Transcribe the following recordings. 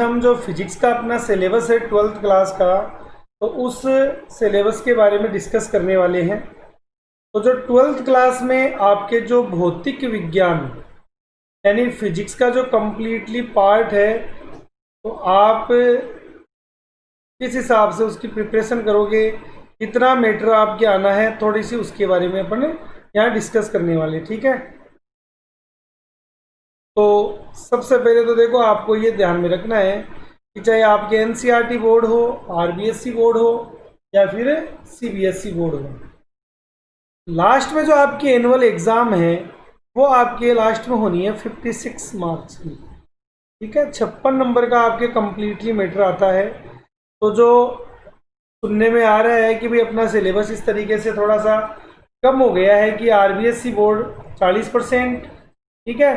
हम जो फिजिक्स का अपना सिलेबस है 12th क्लास का, तो उस सिलेबस के बारे में डिस्कस करने वाले हैं। तो जो 12th क्लास में आपके जो भौतिक विज्ञान यानी फिजिक्स का जो कंप्लीटली पार्ट है, तो आप किस हिसाब से उसकी प्रिपरेशन करोगे, कितना मैटर आपके आना है, थोड़ी सी उसके बारे में अपन यहाँ डिस्कस करने वाले। ठीक है, तो सबसे पहले तो देखो आपको ये ध्यान में रखना है कि चाहे आपके एनसीईआरटी बोर्ड हो, आरबीएससी बोर्ड हो या फिर सीबीएसई बोर्ड हो, लास्ट में जो आपकी एनुअल एग्ज़ाम है वो आपके लास्ट में होनी है 56 मार्क्स की। ठीक है, 56 नंबर का आपके कंप्लीटली मैटर आता है। तो जो सुनने में आ रहा है कि भाई अपना सिलेबस इस तरीके से थोड़ा सा कम हो गया है कि आरबीएससी बोर्ड 40%, ठीक है,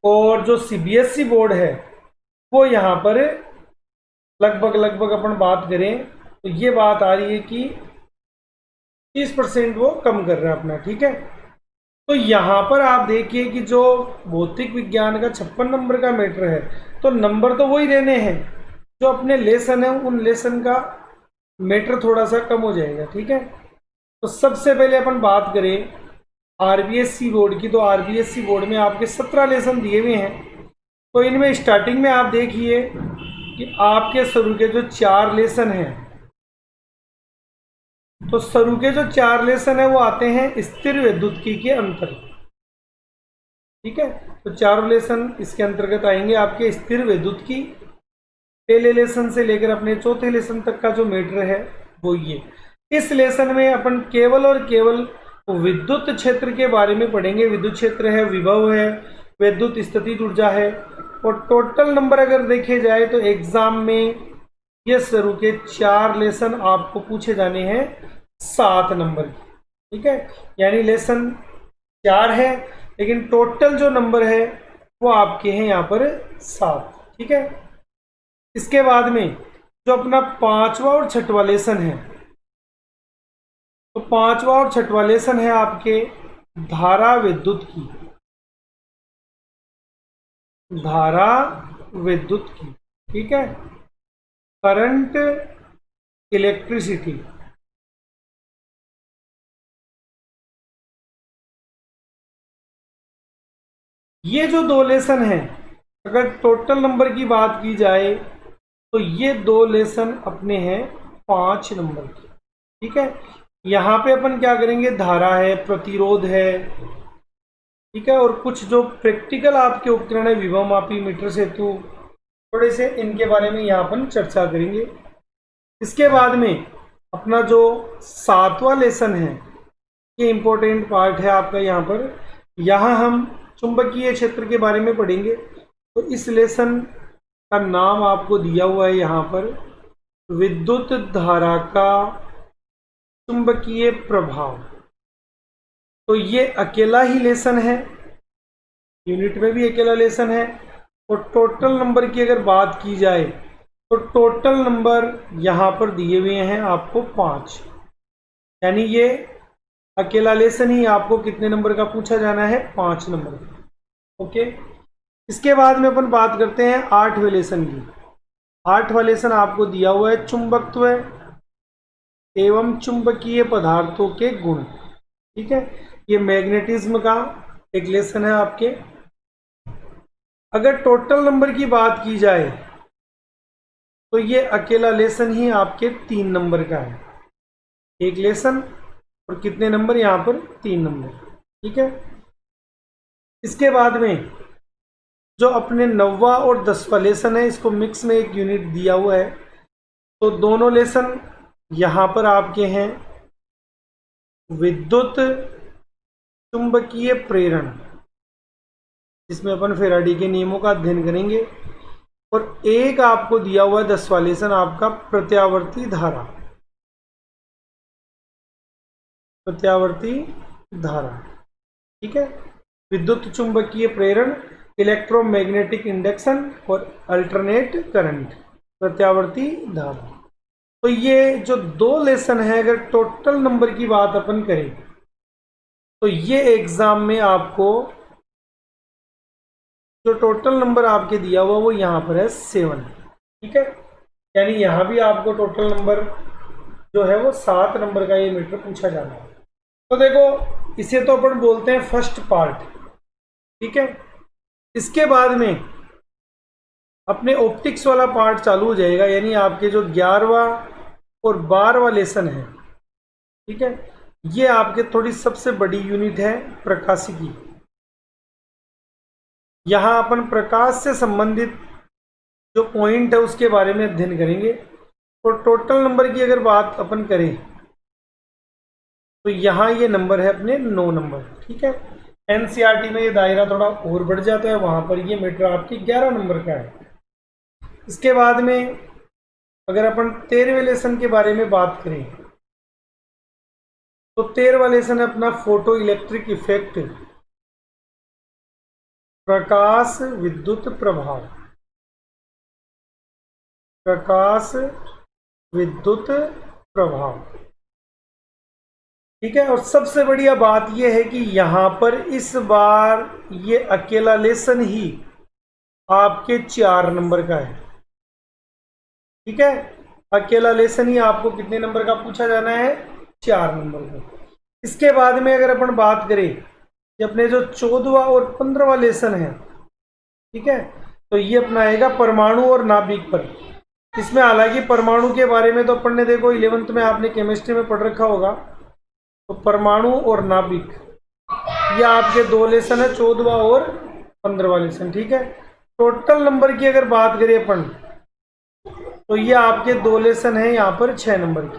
और जो सीबीएसई बोर्ड है वो यहाँ पर लगभग अपन बात करें तो ये बात आ रही है कि 30% वो कम कर रहा है अपना। ठीक है, तो यहाँ पर आप देखिए कि जो भौतिक विज्ञान का 56 नंबर का मैटर है, तो नंबर तो वही रहने हैं, जो अपने लेसन है उन लेसन का मैटर थोड़ा सा कम हो जाएगा। ठीक है, तो सबसे पहले अपन बात करें आरबीएससी बोर्ड की, तो आरबीएससी बोर्ड में आपके 17 लेसन दिए हुए हैं। तो इनमें स्टार्टिंग में आप देखिए कि आपके शुरू के जो 4 लेसन हैं, तो शुरू के जो 4 लेसन है वो आते हैं स्थिर विद्युत्की के अंतर्गत। ठीक है, तो 4 लेसन इसके अंतर्गत आएंगे आपके स्थिर विद्युत्की। पहले लेसन से लेकर अपने चौथे लेसन तक का जो मैटर है वो ये। इस लेसन में अपन केवल और केवल विद्युत क्षेत्र के बारे में पढ़ेंगे। विद्युत क्षेत्र है, विभव है, विद्युत स्थितिज ऊर्जा है। और टोटल नंबर अगर देखे जाए तो एग्जाम में ये शुरू के 4 लेसन आपको पूछे जाने हैं 7 नंबर की। ठीक है, यानी लेसन 4 है लेकिन टोटल जो नंबर है वो आपके हैं यहाँ पर 7। ठीक है, इसके बाद में जो अपना 5वां और 6वां लेसन है, तो 5वां और 6वां लेसन है आपके धारा विद्युत की। धारा विद्युत की, ठीक है, करंट इलेक्ट्रिसिटी। ये जो 2 लेसन हैं, अगर टोटल नंबर की बात की जाए तो ये 2 लेसन अपने हैं 5 नंबर की। ठीक है, यहाँ पे अपन क्या करेंगे, धारा है, प्रतिरोध है, ठीक है, और कुछ जो प्रैक्टिकल आपके उपकरण है, विभव मापी, मीटर सेतु, थोड़े से इनके बारे में यहाँ अपन चर्चा करेंगे। इसके बाद में अपना जो 7वां लेसन है, ये इंपॉर्टेंट पार्ट है आपका यहाँ पर। यहाँ हम चुंबकीय क्षेत्र के बारे में पढ़ेंगे। तो इस लेसन का नाम आपको दिया हुआ है यहाँ पर विद्युत धारा का चुंबकीय प्रभाव। तो ये अकेला ही लेसन है, यूनिट में भी अकेला लेसन है। और टोटल नंबर की अगर बात की जाए तो टोटल नंबर यहाँ पर दिए हुए हैं आपको 5, यानी ये अकेला लेसन ही आपको कितने नंबर का पूछा जाना है, 5 नंबर का। ओके, इसके बाद में अपन बात करते हैं 8वें लेसन की। 8वां लेसन आपको दिया हुआ है चुंबकत्व एवं चुंबकीय पदार्थों के गुण। ठीक है, ये मैग्नेटिज्म का एक लेसन है आपके। अगर टोटल नंबर की बात की जाए तो ये अकेला लेसन ही आपके 3 नंबर का है। एक लेसन और कितने नंबर, यहाँ पर 3 नंबर। ठीक है, इसके बाद में जो अपने 9वां और 10वां लेसन है, इसको मिक्स में एक यूनिट दिया हुआ है। तो दोनों लेसन यहाँ पर आपके हैं विद्युत चुंबकीय प्रेरण, जिसमें अपन फेराडे के नियमों का अध्ययन करेंगे। और एक आपको दिया हुआ है 10वां लेसन आपका प्रत्यावर्ती धारा। प्रत्यावर्ती धारा, ठीक है, विद्युत चुंबकीय प्रेरण, इलेक्ट्रोमैग्नेटिक इंडक्शन और अल्टरनेट करंट, प्रत्यावर्ती धारा। तो ये जो 2 लेसन है, अगर टोटल नंबर की बात अपन करें तो ये एग्जाम में आपको जो टोटल नंबर आपके दिया हुआ वो यहाँ पर है 7। ठीक है, यानी यहाँ भी आपको टोटल नंबर जो है वो 7 नंबर का ये मीटर पूछा जाना है। तो देखो इसे तो अपन बोलते हैं फर्स्ट पार्ट। ठीक है, इसके बाद में अपने ऑप्टिक्स वाला पार्ट चालू हो जाएगा, यानी आपके जो 11वां और 12वां लेसन है। ठीक है, ये आपके थोड़ी सबसे बड़ी यूनिट है प्रकाशिकी। यहाँ अपन प्रकाश से संबंधित जो पॉइंट है उसके बारे में अध्ययन करेंगे। और टोटल नंबर की अगर बात अपन करें तो यहाँ ये नंबर है अपने 9 नंबर। ठीक है, एनसीईआरटी में ये दायरा थोड़ा और बढ़ जाता है, वहाँ पर ये मीटर आपकी 11 नंबर का है। इसके बाद में अगर अपन 13वें लेसन के बारे में बात करें तो 13वां लेसन है अपना फोटो इलेक्ट्रिक इफेक्ट, प्रकाश विद्युत प्रभाव। प्रकाश विद्युत प्रभाव। ठीक है, और सबसे बढ़िया बात यह है कि यहाँ पर इस बार ये अकेला लेसन ही आपके 4 नंबर का है। ठीक है, अकेला लेसन ही आपको कितने नंबर का पूछा जाना है? 4 नंबर का। इसके बाद में अगर अपन बात करें कि अपने जो 14वां और 15वां लेसन है, ठीक है, तो ये अपना आएगा परमाणु और नाभिक पर। इसमें हालांकि परमाणु के बारे में तो अपन ने देखो 11th में आपने केमिस्ट्री में पढ़ रखा होगा। तो परमाणु और नाभिक ये आपके 2 लेसन है, 14वां और 15वां लेसन। ठीक है, टोटल नंबर की अगर बात करें अपन तो ये आपके 2 लेसन है यहाँ पर 6 नंबर की।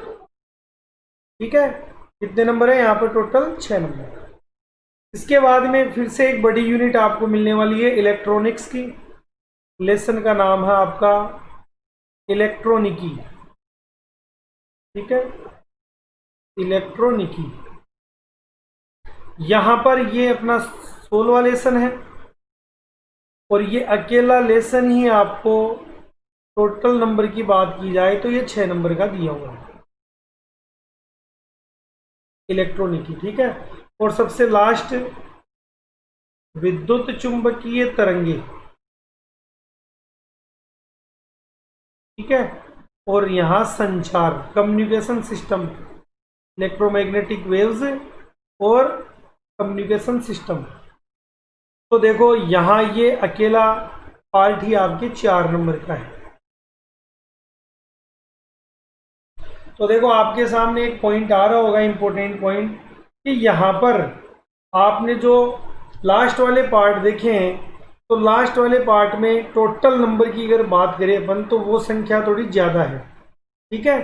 ठीक है, कितने नंबर है यहाँ पर? Total 6 number. इसके बाद में फिर से एक बड़ी यूनिट आपको मिलने वाली है इलेक्ट्रॉनिक्स की। लेसन का नाम है आपका इलेक्ट्रॉनिकी। ठीक है, इलेक्ट्रॉनिकी। यहां पर ये अपना 16वां लेसन है और ये अकेला लेसन ही आपको टोटल नंबर की बात की जाए तो ये 6 नंबर का दिया हुआ है इलेक्ट्रॉनिकी। ठीक है, और सबसे लास्ट विद्युत चुंबकीय तरंगे। ठीक है, और यहां संचार कम्युनिकेशन सिस्टम, इलेक्ट्रोमैग्नेटिक वेव्स और कम्युनिकेशन सिस्टम। तो देखो यहाँ ये अकेला पार्ट ही आपके 4 नंबर का है। तो देखो आपके सामने एक पॉइंट आ रहा होगा, इंपॉर्टेंट पॉइंट, कि यहाँ पर आपने जो लास्ट वाले पार्ट देखे हैं तो लास्ट वाले पार्ट में टोटल नंबर की अगर बात करें अपन तो वो संख्या थोड़ी ज़्यादा है। ठीक है,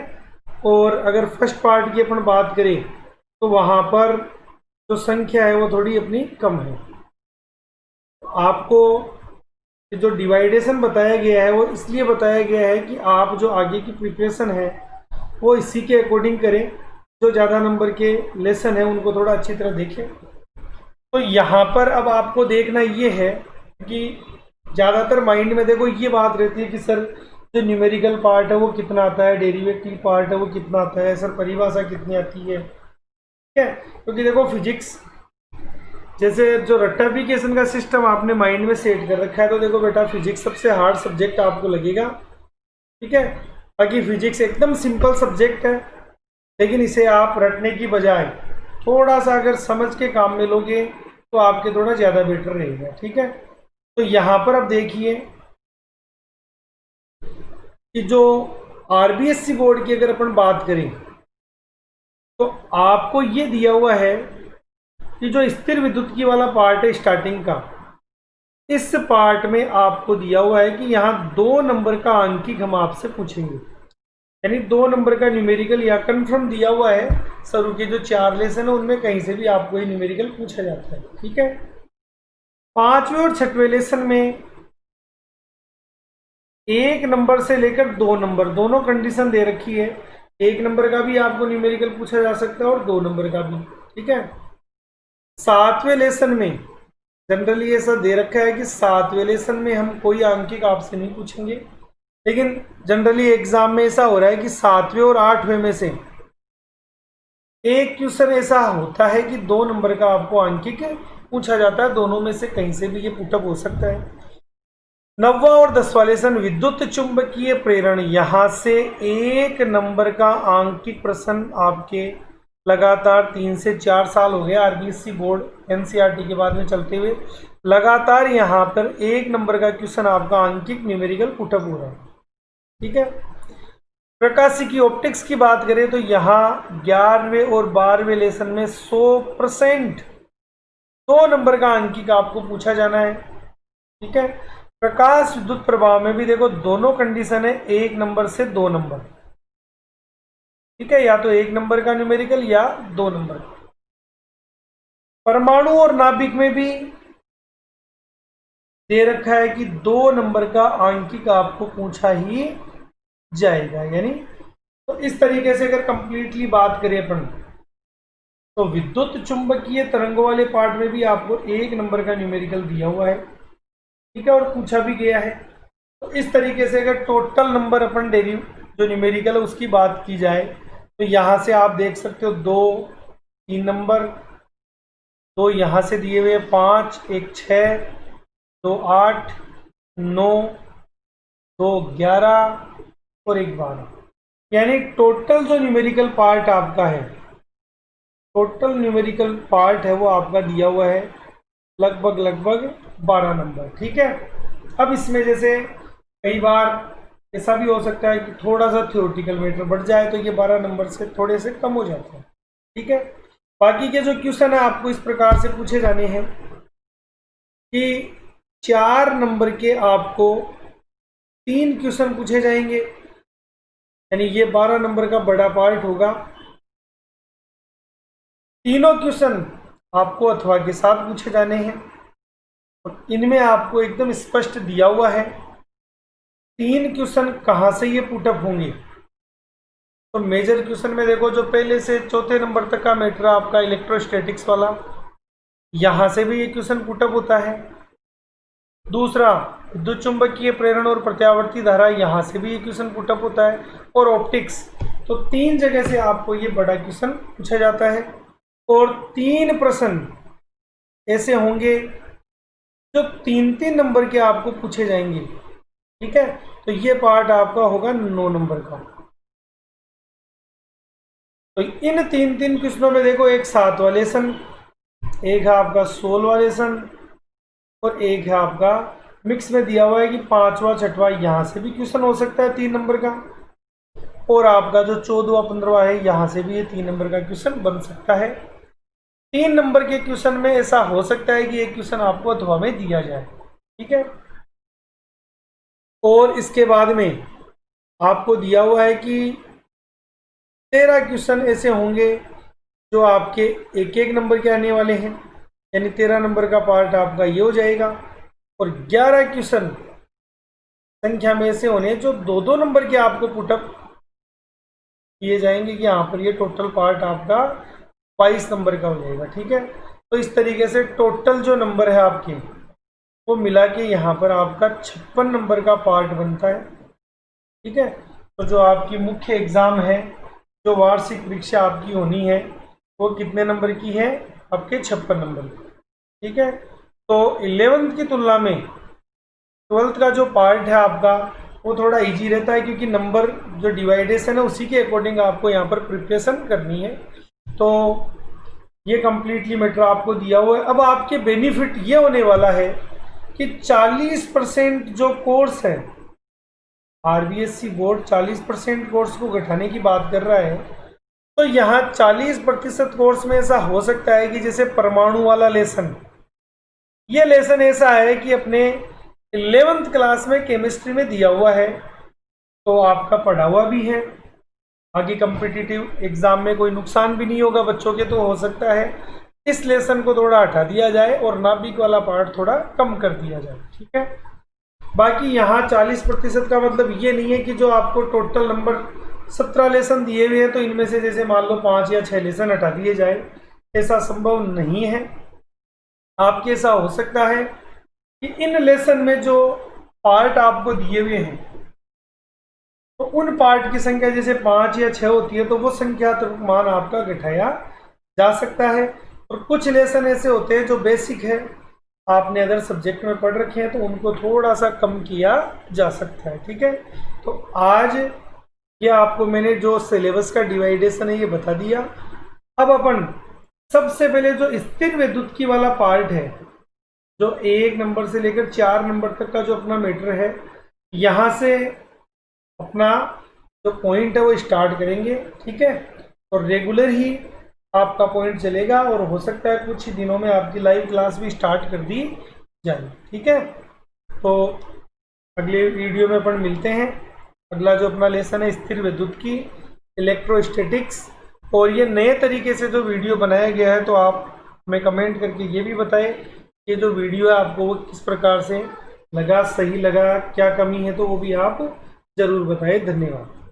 और अगर फर्स्ट पार्ट की अपन बात करें तो वहाँ पर जो संख्या है वो थोड़ी अपनी कम है। आपको जो डिवाइडेशन बताया गया है वो इसलिए बताया गया है कि आप जो आगे की प्रिपरेशन है वो इसी के अकॉर्डिंग करें। जो ज़्यादा नंबर के लेसन है उनको थोड़ा अच्छी तरह देखें। तो यहाँ पर अब आपको देखना ये है कि ज़्यादातर माइंड में देखो ये बात रहती है कि सर जो न्यूमेरिकल पार्ट है वो कितना आता है, डेरिवेटिव पार्ट है वो कितना आता है, सर परिभाषा कितनी आती है। ठीक है, क्योंकि देखो फिजिक्स जैसे जो रट्टाफिकेशन का सिस्टम आपने माइंड में सेट कर रखा है तो देखो बेटा फिजिक्स सबसे हार्ड सब्जेक्ट आपको लगेगा। ठीक है, बाकी फिजिक्स एकदम सिंपल सब्जेक्ट है, लेकिन इसे आप रटने की बजाय थोड़ा सा अगर समझ के काम में लोगे तो आपके थोड़ा ज़्यादा बेटर रहेगा। ठीक है, तो यहाँ पर अब देखिए कि जो आरबीएससी बोर्ड की अगर अपन बात करें तो आपको ये दिया हुआ है कि जो स्थिर विद्युत की वाला पार्ट है स्टार्टिंग का, इस पार्ट में आपको दिया हुआ है कि यहाँ 2 नंबर का आंकिक हम आपसे पूछेंगे, यानी 2 नंबर का न्यूमेरिकल या कंफर्म दिया हुआ है। शुरू के जो 4 लेसन है उनमें कहीं से भी आपको ये न्यूमेरिकल पूछा जाता है। ठीक है, 5वें और 6वें लेसन में 1 नंबर से लेकर 2 नंबर दोनों कंडीशन दे रखी है। 1 नंबर का भी आपको न्यूमेरिकल पूछा जा सकता है और 2 नंबर का भी। ठीक है, 7वें लेसन में जनरली ऐसा दे रखा है कि 7वें लेसन में हम कोई आंकिक आपसे नहीं पूछेंगे, लेकिन जनरली एग्जाम में ऐसा हो रहा है कि 7वें और 8वें में से एक क्वेश्चन ऐसा होता है कि 2 नंबर का आपको आंकिक पूछा जाता है। दोनों में से कहीं से भी ये पुटअप हो सकता है। 9वां और 10वां लेसन विद्युत चुंबकीय प्रेरण। यहां से 1 नंबर का आंकिक प्रश्न आपके लगातार 3 से 4 साल हो गए आरबीएससी बोर्ड एनसीईआरटी के बाद में चलते हुए, लगातार यहाँ पर 1 नंबर का क्वेश्चन आपका आंकिक न्यूमेरिकल पुटअप हो रहा है। ठीक है, प्रकाशिकी ऑप्टिक्स की बात करें तो यहाँ 11वें और 12वें लेसन में 100% 2 नंबर का अंकिक आपको पूछा जाना है। ठीक है, प्रकाश विद्युत प्रभाव में भी देखो दोनों कंडीशन है, 1 नंबर से 2 नंबर। ठीक है, या तो 1 नंबर का न्यूमेरिकल या 2 नंबर का। परमाणु और नाभिक में भी दे रखा है कि 2 नंबर का आंकिक आपको पूछा ही जाएगा। यानी तो इस तरीके से अगर कंप्लीटली बात करें अपन तो विद्युत चुंबकीय तरंगों वाले पार्ट में भी आपको 1 नंबर का न्यूमेरिकल दिया हुआ है। ठीक है, और पूछा भी गया है। तो इस तरीके से अगर टोटल नंबर अपन डेरिव जो न्यूमेरिकल है उसकी बात की जाए तो यहाँ से आप देख सकते हो 2 3 नंबर, 2 यहाँ से दिए हुए 5, 1 6, 2 8, 9, 2 11 और 1 12। यानी टोटल जो न्यूमेरिकल पार्ट आपका है, टोटल न्यूमेरिकल पार्ट है वो आपका दिया हुआ है लगभग 12 नंबर। ठीक है, अब इसमें जैसे कई बार ऐसा भी हो सकता है कि थोड़ा सा थ्योरेटिकल मैटर बढ़ जाए तो ये 12 नंबर से थोड़े से कम हो जाते हैं। ठीक है, बाकी के जो क्वेश्चन है आपको इस प्रकार से पूछे जाने हैं कि 4 नंबर के आपको 3 क्वेश्चन पूछे जाएंगे, यानी ये 12 नंबर का बड़ा पार्ट होगा। तीनों क्वेश्चन आपको अथवा के साथ पूछे जाने हैं और इनमें आपको एकदम स्पष्ट दिया हुआ है 3 क्वेश्चन कहाँ से ये पुटअप होंगे। तो मेजर क्वेश्चन में देखो जो पहले से 4थे नंबर तक का मैटर आपका इलेक्ट्रोस्टैटिक्स वाला, यहाँ से भी ये क्वेश्चन पुटअप होता है। दूसरा विद्युत चुंबकीय प्रेरण और प्रत्यावर्ती धारा, यहाँ से भी ये क्वेश्चन पुटअप होता है। और ऑप्टिक्स, तो 3 जगह से आपको ये बड़ा क्वेश्चन पूछा जाता है और 3 प्रश्न ऐसे होंगे जो 3-3 नंबर के आपको पूछे जाएंगे। ठीक है, तो ये पार्ट आपका होगा 9 नंबर का। तो इन 3-3 क्वेश्चनों में देखो एक 7वां लेसन, एक है आपका 16वां लेसन और एक है आपका मिक्स में दिया हुआ है कि 5वां 6वां यहाँ से भी क्वेश्चन हो सकता है 3 नंबर का, और आपका जो 14वां 15वां है यहाँ से भी ये 3 नंबर का क्वेश्चन बन सकता है। 3 नंबर के क्वेश्चन में ऐसा हो सकता है कि एक क्वेश्चन आपको अथवा में दिया जाए। ठीक है, और इसके बाद में आपको दिया हुआ है कि 13 क्वेश्चन ऐसे होंगे जो आपके 1-1 नंबर के आने वाले हैं, यानी 13 नंबर का पार्ट आपका ये हो जाएगा। और 11 क्वेश्चन संख्या में ऐसे होने जो 2-2 नंबर के आपको पुटअप किए जाएंगे कि यहाँ पर ये टोटल पार्ट आपका 22 नंबर का हो जाएगा। ठीक है, तो इस तरीके से टोटल जो नंबर है आपके वो मिला के यहाँ पर आपका 56 नंबर का पार्ट बनता है। ठीक है, तो जो आपकी मुख्य एग्जाम है, जो वार्षिक परीक्षा आपकी होनी है वो कितने नंबर की है, आपके 56 नंबर की। ठीक है, तो 11th की तुलना में 12th का जो पार्ट है आपका वो थोड़ा इजी रहता है क्योंकि नंबर जो डिवाइडेशन है उसी के अकॉर्डिंग आपको यहाँ पर प्रिपरेशन करनी है। तो ये कंप्लीटली मैटर आपको दिया हुआ है। अब आपके बेनिफिट ये होने वाला है कि 40% जो कोर्स है, आरबीएससी बोर्ड 40% कोर्स को घटाने की बात कर रहा है, तो यहाँ 40% कोर्स में ऐसा हो सकता है कि जैसे परमाणु वाला लेसन, ये लेसन ऐसा है कि अपने 11th क्लास में केमिस्ट्री में दिया हुआ है तो आपका पढ़ा हुआ भी है, आगे कम्पिटिटिव एग्जाम में कोई नुकसान भी नहीं होगा बच्चों के। तो हो सकता है इस लेसन को थोड़ा हटा दिया जाए और नाभिक वाला पार्ट थोड़ा कम कर दिया जाए। ठीक है, बाकी यहाँ 40% का मतलब ये नहीं है कि जो आपको टोटल नंबर 17 लेसन दिए हुए हैं तो इनमें से जैसे मान लो 5 या 6 लेसन हटा दिए जाए, ऐसा संभव नहीं है। आपके ऐसा हो सकता है कि इन लेसन में जो पार्ट आपको दिए हुए हैं तो उन पार्ट की संख्या जैसे 5 या 6 होती है तो वो संख्या मान आपका घटाया जा सकता है। और कुछ लेसन ऐसे होते हैं जो बेसिक है, आपने अदर सब्जेक्ट में पढ़ रखे हैं तो उनको थोड़ा सा कम किया जा सकता है। ठीक है, तो आज ये आपको मैंने जो सिलेबस का डिवाइडेशन है ये बता दिया। अब अपन सबसे पहले जो स्थिर विद्युत की वाला पार्ट है, जो 1 नंबर से लेकर 4 नंबर तक का जो अपना मैटर है, यहाँ से अपना जो पॉइंट है वो स्टार्ट करेंगे। ठीक है, और रेगुलर ही आपका पॉइंट चलेगा और हो सकता है कुछ ही दिनों में आपकी लाइव क्लास भी स्टार्ट कर दी जाए। ठीक है, तो अगले वीडियो में अपन मिलते हैं। अगला जो अपना लेसन है स्थिर विद्युत की, इलेक्ट्रोस्टैटिक्स। और ये नए तरीके से जो वीडियो बनाया गया है, तो आप हमें कमेंट करके ये भी बताएं कि जो वीडियो है आपको वो किस प्रकार से लगा, सही लगा, क्या कमी है, तो वो भी आप ज़रूर बताएं। धन्यवाद।